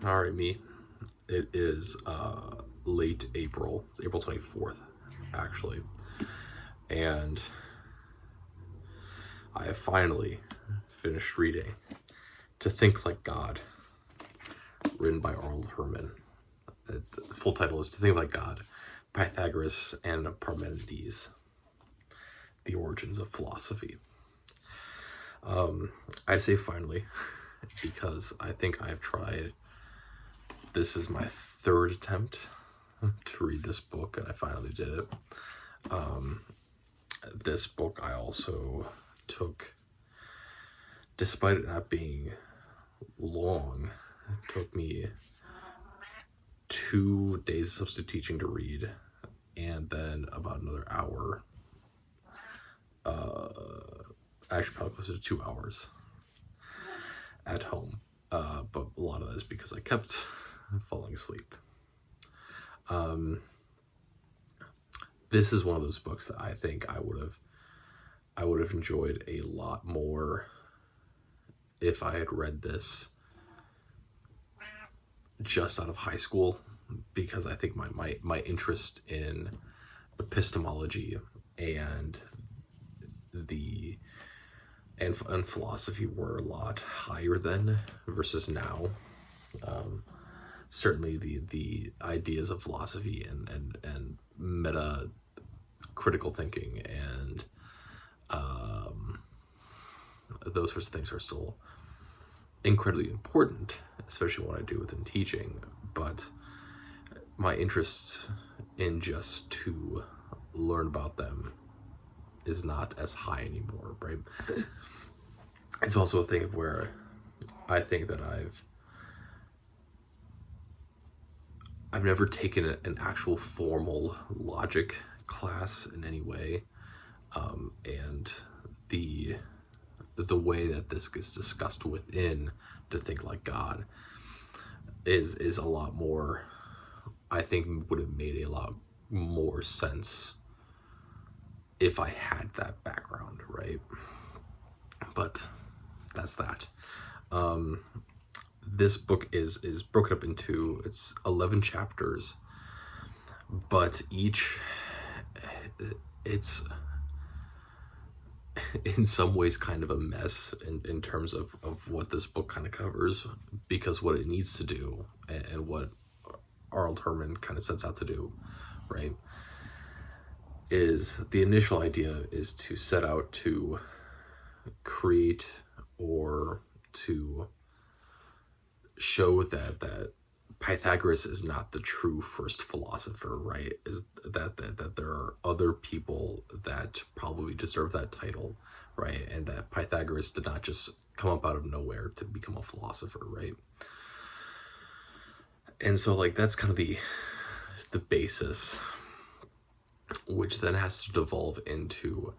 All right, me. It is late April, April 24th, actually. And I have finally finished reading To Think Like God, written by Arnold Hermann. The full title is To Think Like God, Pythagoras and Parmenides, The Origins of Philosophy. I say finally because I think I've tried, this is my third attempt to read this book, and I finally did it. This book I also took, despite it not being long, it took me 2 days of substitute teaching to read, and then about another hour, actually probably closer to 2 hours at home. But a lot of that is because I kept falling asleep. This is one of those books that I think I would have enjoyed a lot more if I had read this just out of high school, because I think my interest in epistemology and philosophy were a lot higher then versus now. Certainly the ideas of philosophy and meta critical thinking and those sorts of things are still incredibly important, especially what I do within teaching. But my interest in just to learn about them is not as high anymore, right? It's also a thing of where I think that I've never taken an actual formal logic class in any way, and the way that this gets discussed within To Think Like God is a lot more, I think would have made a lot more sense if I had that background, right? But that's that. This book is broken up into, it's 11 chapters, but it's in some ways kind of a mess in terms of what this book kind of covers, because what it needs to do and what Arnold Hermann kind of sets out to do, right, is the initial idea is to set out to create or to show that Pythagoras is not the true first philosopher, right? Is that there are other people that probably deserve that title, right? And that Pythagoras did not just come up out of nowhere to become a philosopher, right? And so like that's kind of the basis, which then has to devolve into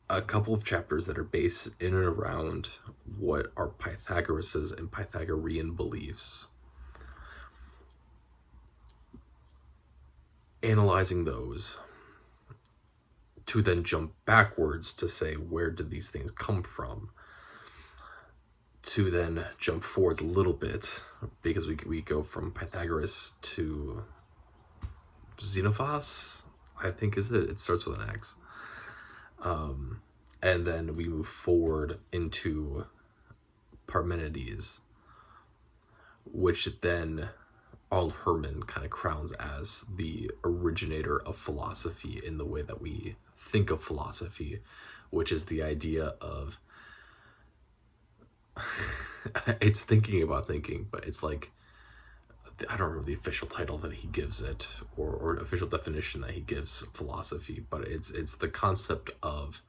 a couple of chapters that are based in and around what are Pythagoras's and Pythagorean beliefs, analyzing those to then jump backwards to say, where did these things come from, to then jump forwards a little bit, because we go from Pythagoras to Xenophas, I think is it starts with an X, and then we move forward into Parmenides, which then Arnold Hermann kind of crowns as the originator of philosophy in the way that we think of philosophy, which is the idea of it's thinking about thinking, but it's like, I don't remember the official title that he gives it, or official definition that he gives philosophy, but it's the concept of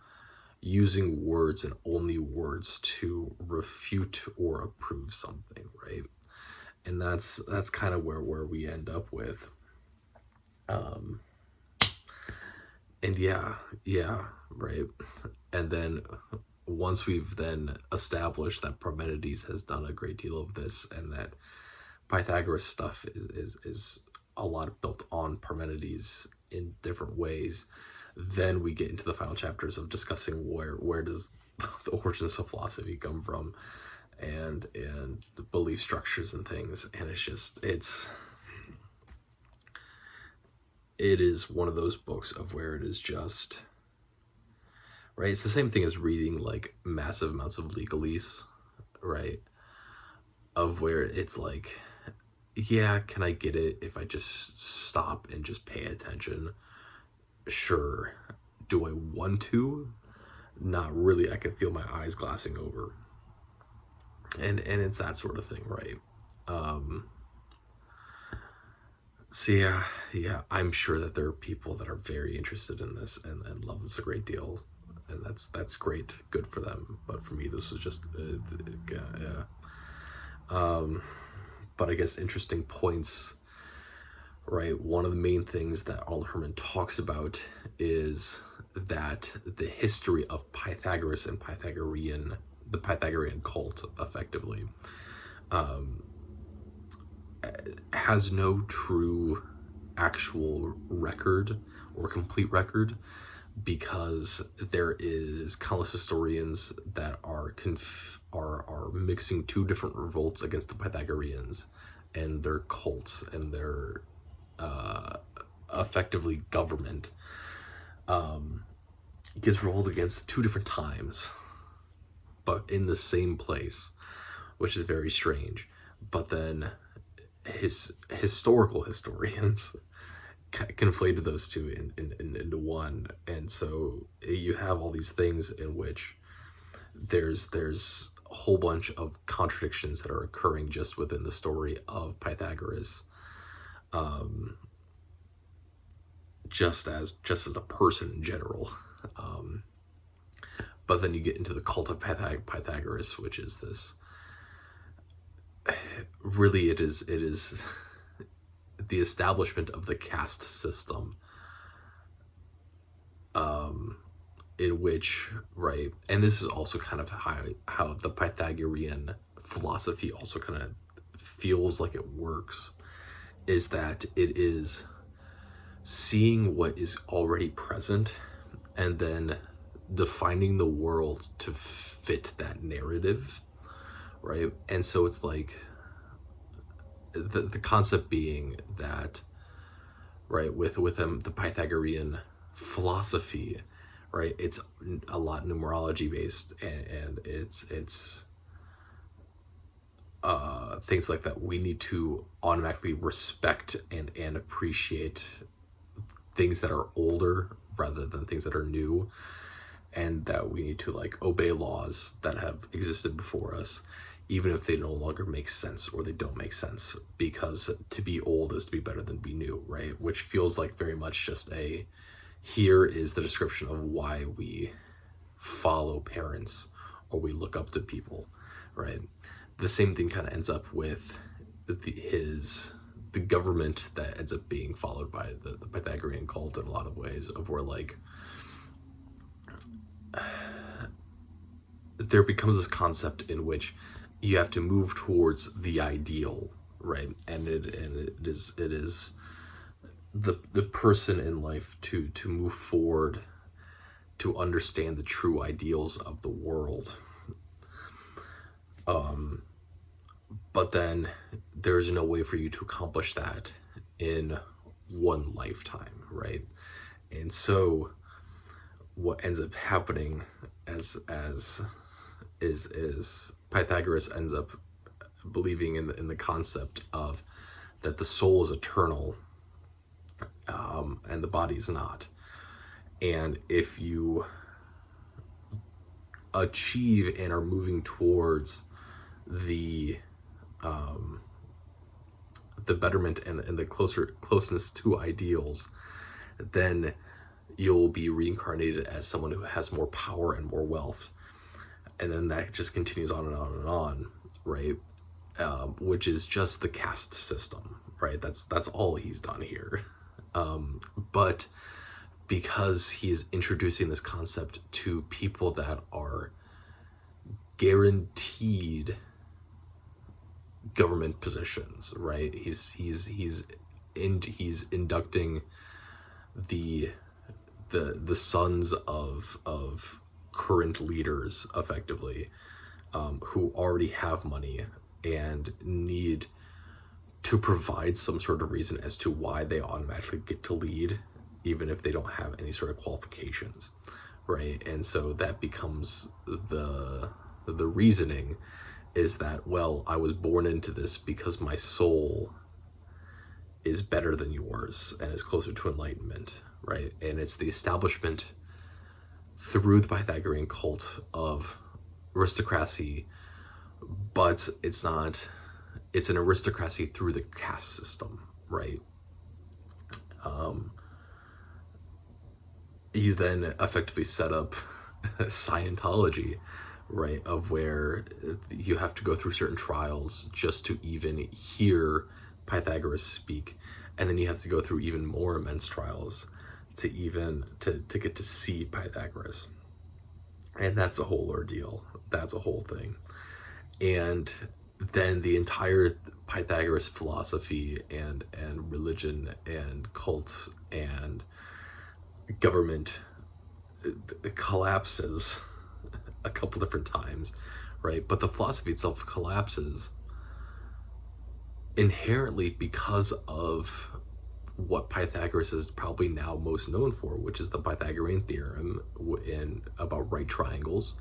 using words and only words to refute or approve something, right? And that's kind of where we end up with. And yeah, right. And then once we've then established that Parmenides has done a great deal of this, and that Pythagoras stuff is a lot built on Parmenides in different ways, then we get into the final chapters of discussing where does the origins of philosophy come from, and belief structures and things. And it is one of those books of where it is just, right? It's the same thing as reading like massive amounts of legalese, right? Of where it's like, yeah, can I get it if I just stop and just pay attention? Sure. Do I want to? Not really. I can feel my eyes glassing over. And it's that sort of thing, right? So yeah, I'm sure that there are people that are very interested in this and love this a great deal, and that's great, good for them. But for me, this was just yeah. But I guess interesting points, right? One of the main things that Arnold Hermann talks about is that the history of Pythagoras and the Pythagorean cult, effectively, has no true actual record or complete record, because there is countless historians that are mixing two different revolts against the Pythagoreans and their cult and their effectively government gets revolted against two different times, but in the same place, which is very strange. But then historical historians conflated those two into one, and so you have all these things in which there's a whole bunch of contradictions that are occurring just within the story of Pythagoras, just as a person in general. But then you get into the cult of Pythagoras, which is this. Really, it is the establishment of the caste system, in which, right, and this is also kind of how the Pythagorean philosophy also kind of feels like it works, is that it is seeing what is already present and then defining the world to fit that narrative, right? And so it's like the concept being that, right, with the Pythagorean philosophy, right, it's a lot numerology based, and it's things like that. We need to automatically respect and appreciate things that are older rather than things that are new, and that we need to like obey laws that have existed before us, even if they no longer make sense or they don't make sense, because to be old is to be better than be new, right? Which feels like very much just here is the description of why we follow parents or we look up to people, right? The same thing kind of ends up with the government that ends up being followed by the Pythagorean cult in a lot of ways, of where like there becomes this concept in which you have to move towards the ideal, right? And it is the person in life to move forward, to understand the true ideals of the world. But then there's no way for you to accomplish that in one lifetime, right? And so what ends up happening is Pythagoras ends up believing in the concept of that the soul is eternal, and the body is not. And if you achieve and are moving towards the betterment and the closeness to ideals, then you'll be reincarnated as someone who has more power and more wealth. And then that just continues on and on and on, right? Which is just the caste system, right? That's all he's done here. But because he is introducing this concept to people that are guaranteed government positions, right? He's inducting the sons of current leaders, effectively, who already have money and need to provide some sort of reason as to why they automatically get to lead, even if they don't have any sort of qualifications, right? And so that becomes the reasoning is that, well, I was born into this because my soul is better than yours and is closer to enlightenment, right? And it's the establishment through the Pythagorean cult of aristocracy, but it's not, it's an aristocracy through the caste system, right? You then effectively set up Scientology, right, of where you have to go through certain trials just to even hear Pythagoras speak, and then you have to go through even more immense trials to even to get to see Pythagoras. And that's a whole ordeal. That's a whole thing. And then the entire Pythagoras philosophy and religion and cult and government collapses a couple different times, right? But the philosophy itself collapses inherently because of what Pythagoras is probably now most known for, which is the Pythagorean theorem about right triangles,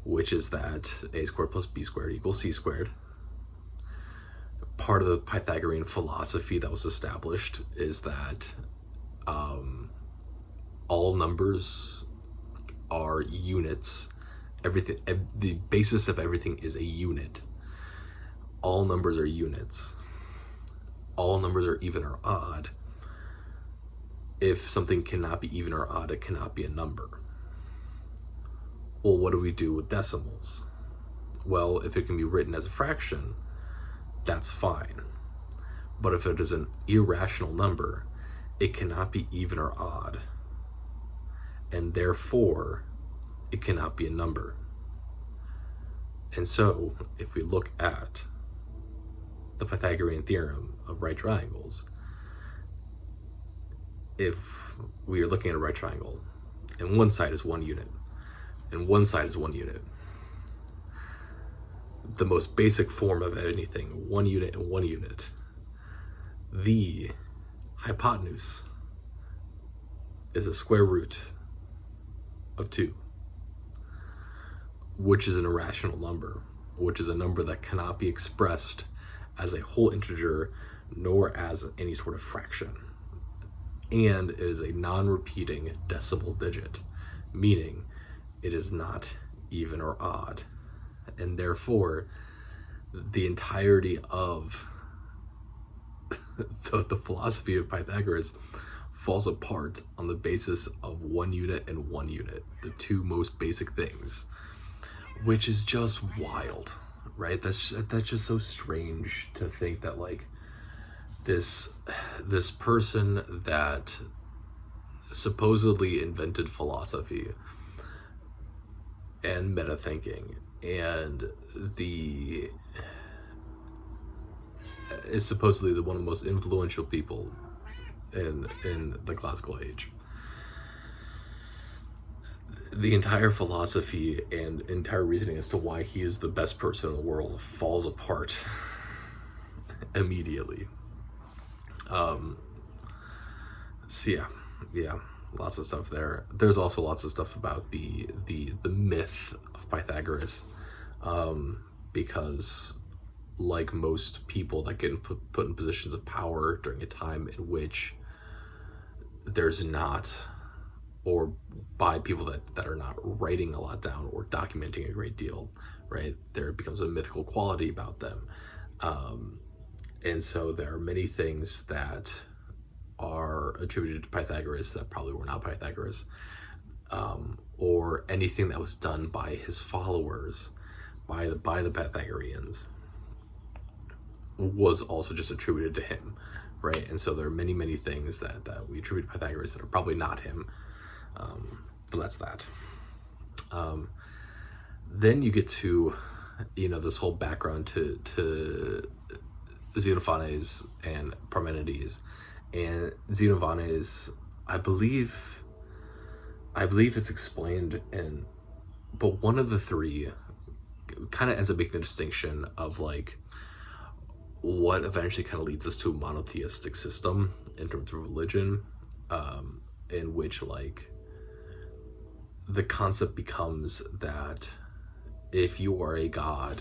which is that a squared plus b squared equals c squared. Part of the Pythagorean philosophy that was established is that all numbers are units. Everything, the basis of everything is a unit. All numbers are units. All numbers are even or odd. If something cannot be even or odd, it cannot be a number. Well, what do we do with decimals? Well, if it can be written as a fraction, that's fine. But if it is an irrational number, it cannot be even or odd. And therefore, it cannot be a number. And so, if we look at the Pythagorean theorem of right triangles, if we are looking at a right triangle, and one side is 1 unit, and one side is 1 unit, the most basic form of anything, 1 unit and 1 unit, the hypotenuse is the square root of 2, which is an irrational number, which is a number that cannot be expressed as a whole integer nor as any sort of fraction. And it is a non-repeating decimal digit, meaning it is not even or odd. And therefore, the entirety of the philosophy of Pythagoras falls apart on the basis of 1 unit and 1 unit, the two most basic things, which is just wild, right? That's just so strange to think that, like, this person that supposedly invented philosophy and meta thinking and is supposedly one of the most influential people in the classical age. The entire philosophy and entire reasoning as to why he is the best person in the world falls apart immediately. So yeah, lots of stuff there. There's also lots of stuff about the myth of Pythagoras, because like most people that get put in positions of power during a time in which there's not, or by people that are not writing a lot down or documenting a great deal, right? There becomes a mythical quality about them. And so there are many things that are attributed to Pythagoras that probably were not Pythagoras, or anything that was done by his followers, by the Pythagoreans, was also just attributed to him, right? And so there are many things that we attribute to Pythagoras that are probably not him, but that's that. Then you get to, this whole background to Xenophanes and Parmenides. And Xenophanes, I believe it's explained but one of the three kind of ends up making the distinction of like what eventually kind of leads us to a monotheistic system in terms of religion, in which like the concept becomes that if you are a god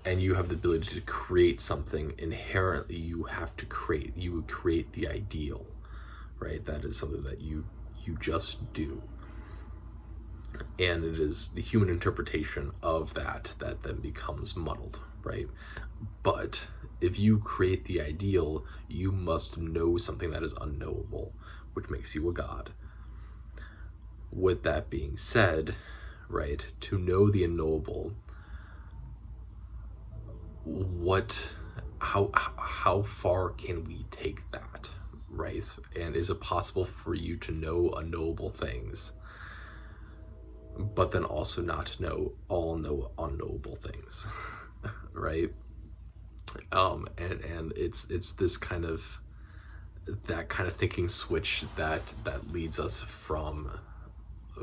and you have the ability to create something, inherently you would create the ideal, right? That is something that you just do. And it is the human interpretation of that then becomes muddled, right? But if you create the ideal, you must know something that is unknowable, which makes you a god. With that being said, right, to know the unknowable, how far can we take that, right? And is it possible for you to know unknowable things, but then also not know unknowable things, right? And it's this kind of thinking switch that leads us from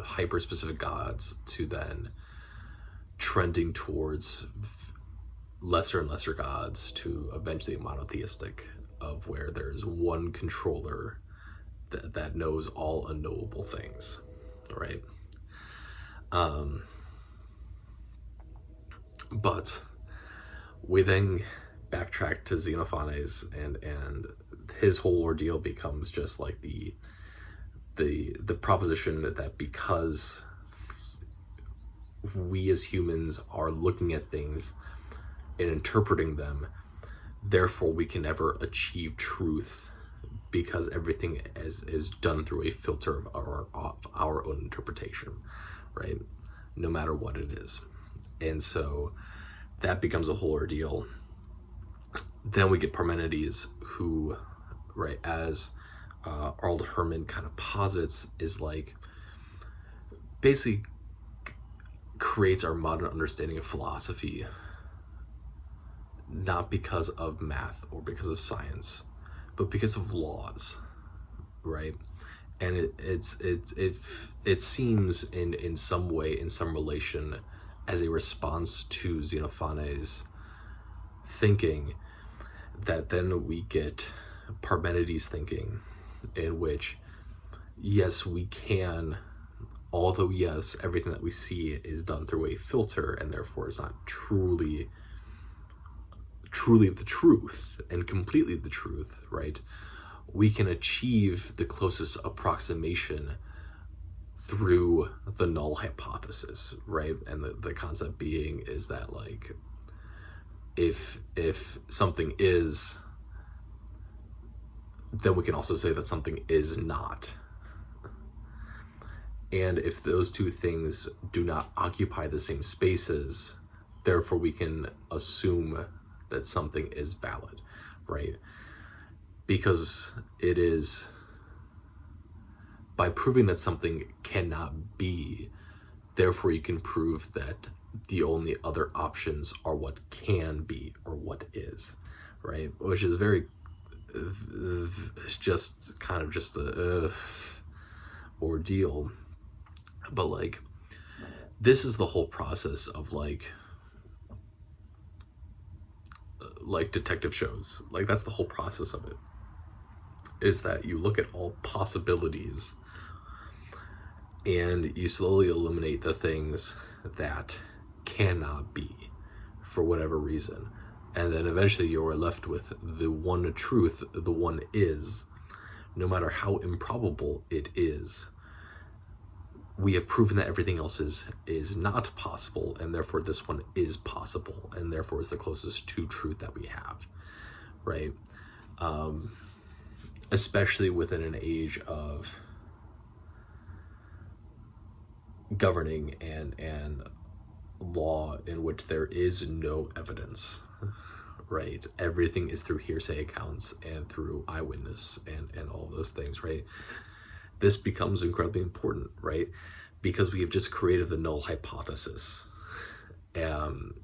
hyper-specific gods to then trending towards lesser and lesser gods to eventually monotheistic, of where there's one controller that knows all unknowable things, right? But we then backtrack to Xenophanes, and his whole ordeal becomes just like the proposition that because we as humans are looking at things and interpreting them, therefore we can never achieve truth, because everything is done through a filter of our own interpretation, right? No matter what it is. And so that becomes a whole ordeal. Then we get Parmenides, who, right, as Arnold Hermann kind of posits, is like basically creates our modern understanding of philosophy not because of math or because of science, but because of laws, right? And it seems in some way, in some relation, as a response to Xenophanes' thinking, that then we get Parmenides' thinking, in which, yes, we can, although yes, everything that we see is done through a filter and therefore is not truly the truth and completely the truth, right? We can achieve the closest approximation through the null hypothesis, right? And the concept being is that, like, if something is, then we can also say that something is not. And if those two things do not occupy the same spaces, therefore we can assume that something is valid, right? Because it is by proving that something cannot be, therefore you can prove that the only other options are what can be or what is, right? Which is very, just kind of just a ordeal. But like, this is the whole process of like detective shows. Like, that's the whole process of it, is that you look at all possibilities and you slowly eliminate the things that cannot be for whatever reason, and then eventually you're left with the one truth, the one is, no matter how improbable it is. We have proven that everything else is not possible, and therefore this one is possible, and therefore is the closest to truth that we have, right? Especially within an age of governing and law in which there is no evidence, right? Everything is through hearsay accounts and through eyewitness and all of those things, right? This becomes incredibly important, right? Because we have just created the null hypothesis, and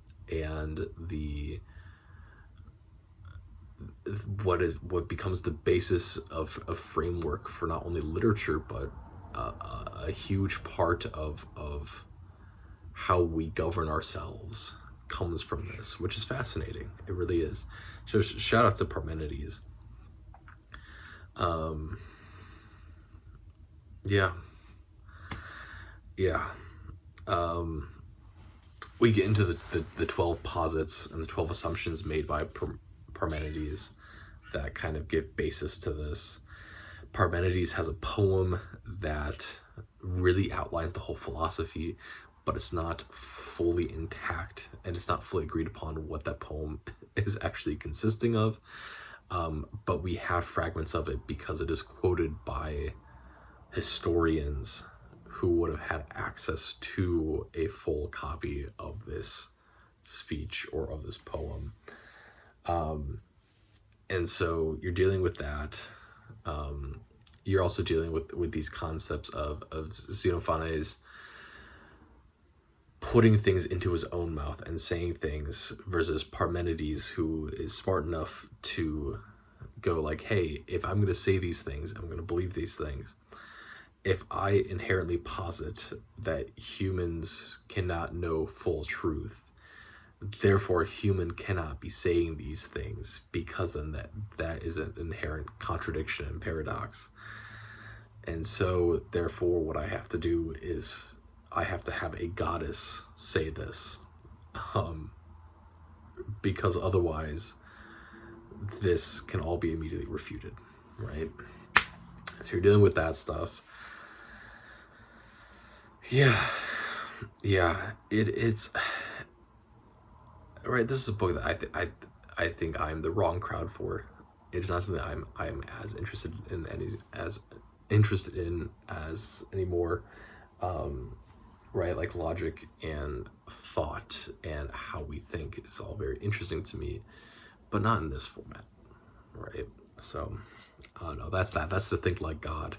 what becomes the basis of a framework for not only literature but a huge part of how we govern ourselves comes from this, which is fascinating. It really is. So shout out to Parmenides. Yeah. We get into the 12 posits and the 12 assumptions made by Parmenides that kind of give basis to this. Parmenides has a poem that really outlines the whole philosophy, but it's not fully intact, and it's not fully agreed upon what that poem is actually consisting of. But we have fragments of it because it is quoted by historians who would have had access to a full copy of this speech or of this poem. And so you're dealing with that. You're also dealing with these concepts of Xenophanes putting things into his own mouth and saying things, versus Parmenides, who is smart enough to go like, hey, if I'm going to say these things, I'm going to believe these things. If I inherently posit that humans cannot know full truth, therefore a human cannot be saying these things, because then that is an inherent contradiction and paradox. And so therefore what I have to do is I have to have a goddess say this, because otherwise this can all be immediately refuted, right? So you're dealing with that stuff. It's right. This is a book that I think I'm the wrong crowd for. It is not something I'm as interested in as anymore. Right, like logic and thought and how we think is all very interesting to me, but not in this format, right? So, no, that's that. That's the Think Like God,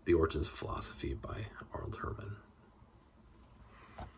The Origins of Philosophy by Arnold Hermann.